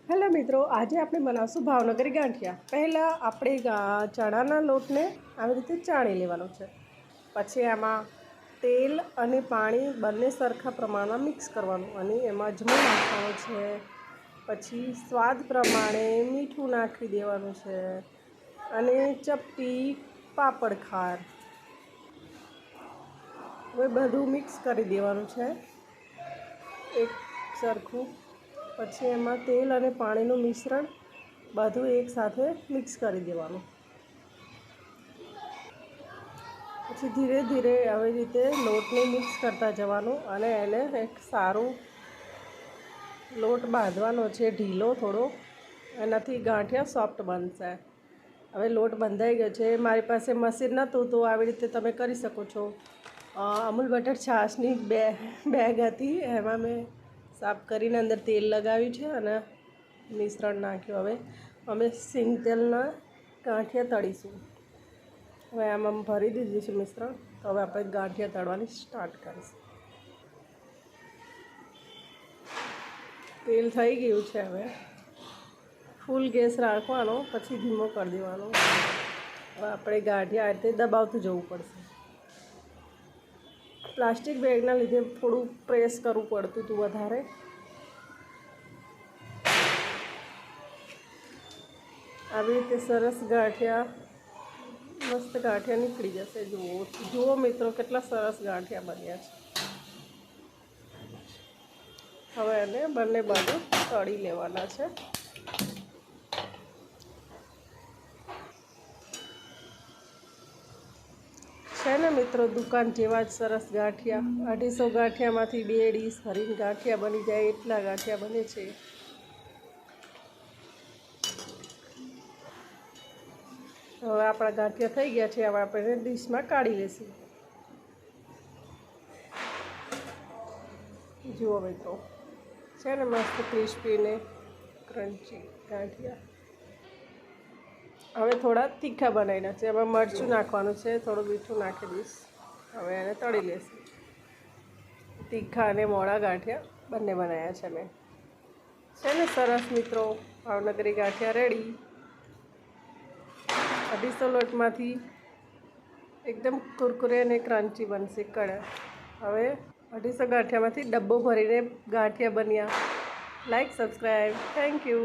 Hello મિત્રો, આજે આપણે બનાવશું ભાવનગરી ગાંઠિયા। પહેલાં આપણે ચણાના લોટને આવી રીતે ચાળી લેવાનો છે। પછી આમાં તેલ અને પાણી બંને સરખા પ્રમાણમાં મિક્સ કરવાનું અને એમાં અજમો નાખવાનો છે। પછી સ્વાદ પ્રમાણે મીઠું નાખી દેવાનું છે અને ચપટી પાપડ ખાર, હવે બધું મિક્સ કરી દેવાનું છે એક સરખું। પછી એમાં તેલ અને પાણીનું મિશ્રણ બધું એકસાથે મિક્સ કરી દેવાનું। પછી ધીરે ધીરે આવી રીતે લોટને મિક્સ કરતા જવાનું અને એને એક સારું લોટ બાંધવાનો છે, ઢીલો થોડો, એનાથી ગાંઠિયા સોફ્ટ બનશે। હવે લોટ બંધાઈ ગયો છે। મારી પાસે મશીન નહોતું તો આવી રીતે તમે કરી શકો છો। અમૂલ બટર છાશની બેગ હતી, એમાં મેં સાફ કરીને અંદર તેલ લગાવ્યું છે અને મિશ્રણ નાખ્યું। હવે અમે સિંગ તેલના ગાંઠિયા તળીશું। હવે આમાં ભરી દીધું છે મિશ્રણ, તો હવે આપણે ગાંઠિયા તળવાની સ્ટાર્ટ કરીશું। તેલ થઈ ગયું છે, હવે ફૂલ ગેસ રાખવાનો, પછી ધીમો કરી દેવાનો। હવે આપણે ગાંઠિયા આ રીતે દબાવતું જવું પડશે। પ્લાસ્ટિક બેગના લીધે થોડું પ્રેસ કરવું પડતું હતું વધારે। આવી રીતે સરસ ગાંઠિયા, મસ્ત ગાંઠિયા નીકળી જશે। જુઓ મિત્રો, કેટલા સરસ ગાંઠિયા બન્યા છે। હવે એને બંને બાજુ તળી લેવાના છે। છે ને મિત્રો, દુકાન જેવા જ સરસ ગાંઠિયા। 250 ગાંઠિયામાંથી 2 ડીશ ભરીને ગાંઠિયા બની જાય એટલા ગાંઠિયા બને છે। હવે આપણા ગાંઠિયા થઈ ગયા છે। હવે આપણે ડીશમાં કાઢી લઈશું। જુઓ મિત્રો, છે ને મસ્ત ક્રિસ્પી ને ક્રન્ચી ગાંઠિયા। હવે થોડા તીખા બનાવીના છે, એમાં મરચું નાખવાનું છે, થોડું મીઠું નાખી દઈશ। હવે એને તળી લેશું। તીખા અને મોળા ગાંઠિયા બંને બનાવ્યા છે મેં। છે ને સરસ મિત્રો, ભાવનગરી ગાંઠિયા રેડી। 250 લોટમાંથી એકદમ કુરકુરે અને ક્રન્ચી બનશે કડક। હવે 250 ગાંઠિયામાંથી ડબ્બો ભરીને ગાંઠિયા બન્યા। Like, subscribe, thank you.